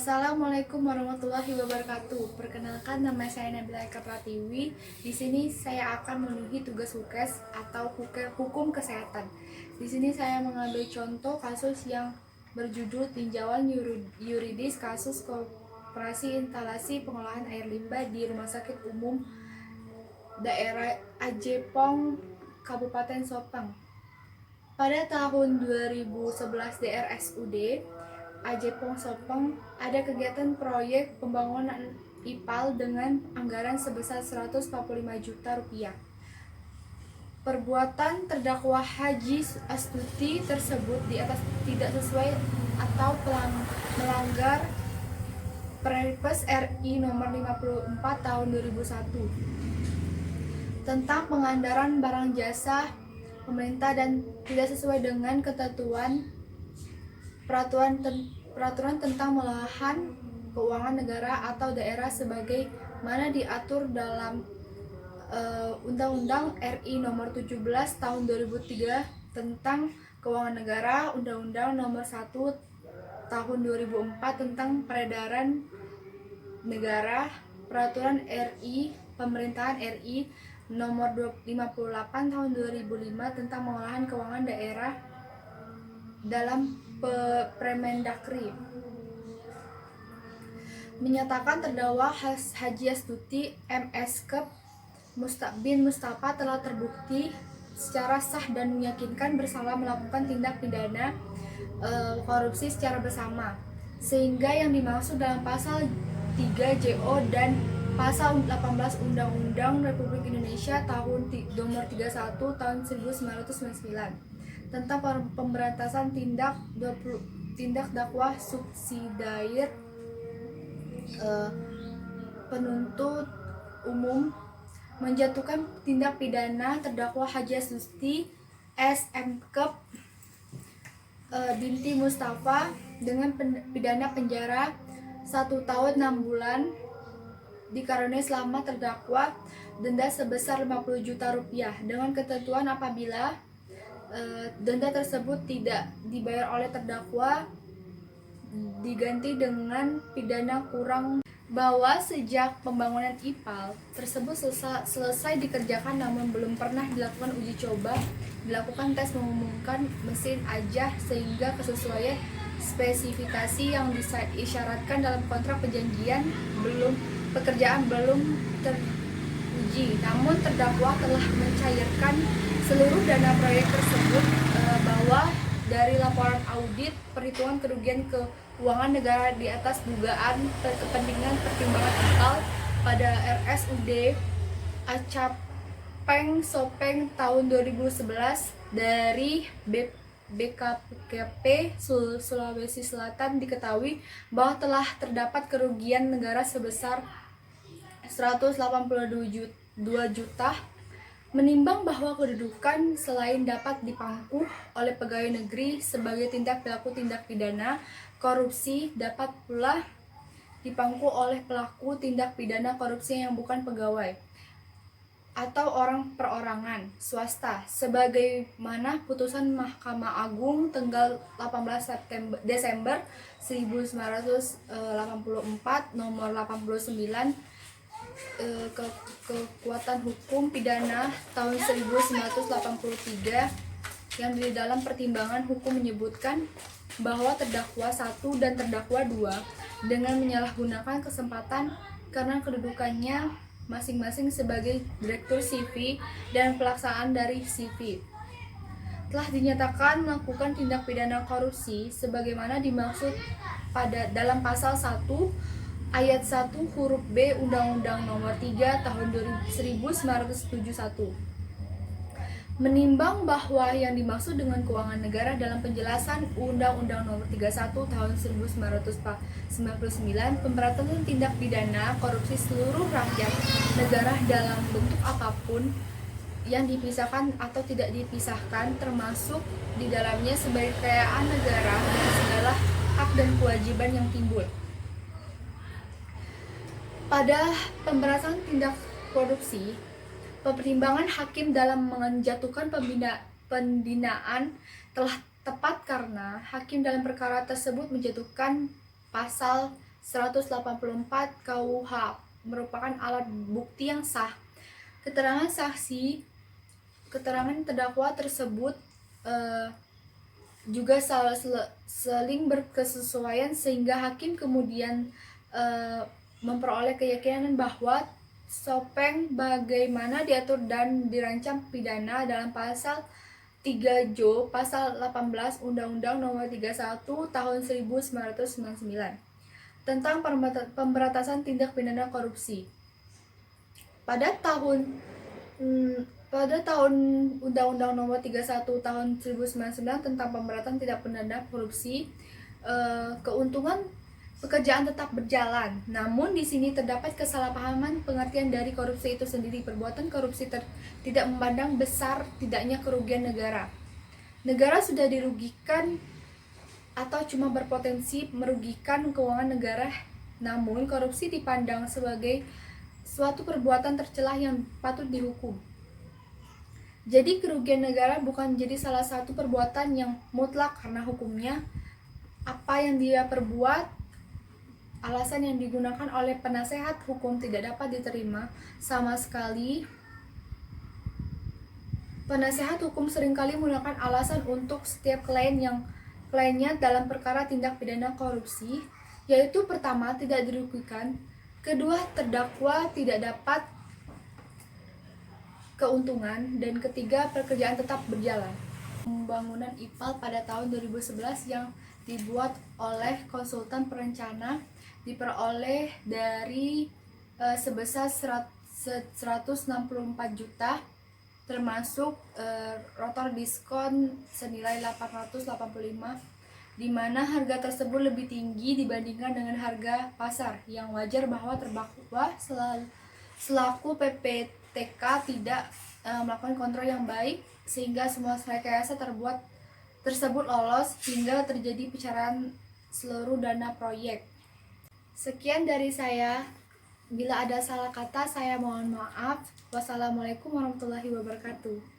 Assalamualaikum warahmatullahi wabarakatuh. Perkenalkan, nama saya Nabila Eka Pratiwi. Di sini saya akan memenuhi tugas HUKES atau Hukum Kesehatan. Di sini saya mengambil contoh kasus yang berjudul tinjauan yuridis kasus koperasi instalasi pengolahan air limbah di Rumah Sakit Umum Daerah Ajepong, Kabupaten Sopeng. Pada tahun 2011 DRSUD Ajepong Sopeng ada kegiatan proyek pembangunan IPAL dengan anggaran sebesar 145 juta rupiah. Perbuatan terdakwa Haji Astuti tersebut di atas tidak sesuai atau melanggar Perpres RI nomor 54 tahun 2001 tentang penganggaran barang jasa pemerintah dan tidak sesuai dengan ketentuan peraturan tentang pengolahan keuangan negara atau daerah sebagaimana diatur dalam Undang-Undang RI nomor 17 tahun 2003 tentang keuangan negara, Undang-Undang nomor 1 tahun 2004 tentang peredaran negara, Peraturan RI Pemerintahan RI nomor 58 tahun 2005 tentang pengolahan keuangan daerah dalam Permendagri. Menyatakan terdakwa Haji Astuti MS bin Mustafa telah terbukti secara sah dan meyakinkan bersalah melakukan tindak pidana korupsi secara bersama, sehingga yang dimaksud dalam pasal 3 JO dan pasal 18 Undang-Undang Republik Indonesia tahun nomor 31 tahun 1999 tentang pemberantasan tindak dakwah subsidiar. Penuntut umum menjatuhkan tindak pidana terdakwa Haji Astuti binti Mustafa dengan pidana penjara 1 tahun 6 bulan dikaruniai selama terdakwa denda sebesar 50 juta rupiah dengan ketentuan apabila denda tersebut tidak dibayar oleh terdakwa diganti dengan pidana kurang. Bahwa sejak pembangunan IPAL tersebut selesai dikerjakan namun belum pernah dilakukan uji coba, dilakukan tes mengumumkan mesin ajah sehingga kesesuaian spesifikasi yang disyaratkan dalam kontrak pekerjaan belum teruji. Namun terdakwa telah mencairkan seluruh dana proyek tersebut bahwa dari laporan audit perhitungan kerugian keuangan negara di atas dugaan kepentingan pertimbangan IPAL pada RSUD Acapeng Sopeng tahun 2011 dari BKPP Sulawesi Selatan diketahui bahwa telah terdapat kerugian negara sebesar 182 juta. Menimbang bahwa kedudukan selain dapat dipangku oleh pegawai negeri sebagai tindak pidana korupsi, dapat pula dipangku oleh pelaku tindak pidana korupsi yang bukan pegawai atau orang perorangan swasta, sebagaimana putusan Mahkamah Agung tanggal 18 Desember 1984 nomor 89 kekuatan hukum pidana tahun 1983 yang di dalam pertimbangan hukum menyebutkan bahwa terdakwa 1 dan terdakwa 2 dengan menyalahgunakan kesempatan karena kedudukannya masing-masing sebagai direktur CV dan pelaksanaan dari CV telah dinyatakan melakukan tindak pidana korupsi sebagaimana dimaksud dalam pasal 1 ayat 1 huruf B Undang-Undang Nomor 3 Tahun 1971. Menimbang bahwa yang dimaksud dengan keuangan negara dalam penjelasan Undang-Undang Nomor 31 Tahun 1999 pemberantasan tindak pidana korupsi seluruh rakyat negara dalam bentuk apapun yang dipisahkan atau tidak dipisahkan termasuk di dalamnya sebagai kekayaan negara dan segala hak dan kewajiban yang timbul. Pada pemberantasan tindak korupsi, pertimbangan hakim dalam menjatuhkan pembinaan telah tepat karena hakim dalam perkara tersebut menjatuhkan pasal 184 KUH merupakan alat bukti yang sah. Keterangan saksi, keterangan terdakwa tersebut juga saling berkesesuaian sehingga hakim kemudian memperoleh keyakinan bahwa Sopeng bagaimana diatur dan dirancam pidana dalam pasal 3 Jo pasal 18 Undang-Undang Nomor 31 Tahun 1999 tentang pemberantasan tindak pidana korupsi. Pada tahun Undang-Undang Nomor 31 Tahun 1999 tentang pemberantasan tindak pidana korupsi, keuntungan pekerjaan tetap berjalan. Namun di sini terdapat kesalahpahaman pengertian dari korupsi itu sendiri. Perbuatan korupsi tidak memandang besar tidaknya kerugian negara. Negara sudah dirugikan atau cuma berpotensi merugikan keuangan negara. Namun korupsi dipandang sebagai suatu perbuatan tercela yang patut dihukum. Jadi kerugian negara bukan menjadi salah satu perbuatan yang mutlak karena hukumnya apa yang dia perbuat. Alasan yang digunakan oleh penasehat hukum tidak dapat diterima sama sekali. Penasehat hukum seringkali menggunakan alasan untuk setiap kliennya dalam perkara tindak pidana korupsi, yaitu pertama, tidak dirugikan, kedua, terdakwa tidak dapat keuntungan, dan ketiga, pekerjaan tetap berjalan. Pembangunan IPAL pada tahun 2011 yang dibuat oleh konsultan perencana diperoleh dari sebesar 164 juta termasuk rotor diskon senilai 885, di mana harga tersebut lebih tinggi dibandingkan dengan harga pasar yang wajar bahwa terdakwa selaku PPTK tidak melakukan kontrol yang baik sehingga semua rekayasa tersebut lolos hingga terjadi pencairan seluruh dana proyek. Sekian dari saya. Bila ada salah kata, saya mohon maaf. Wassalamualaikum warahmatullahi wabarakatuh.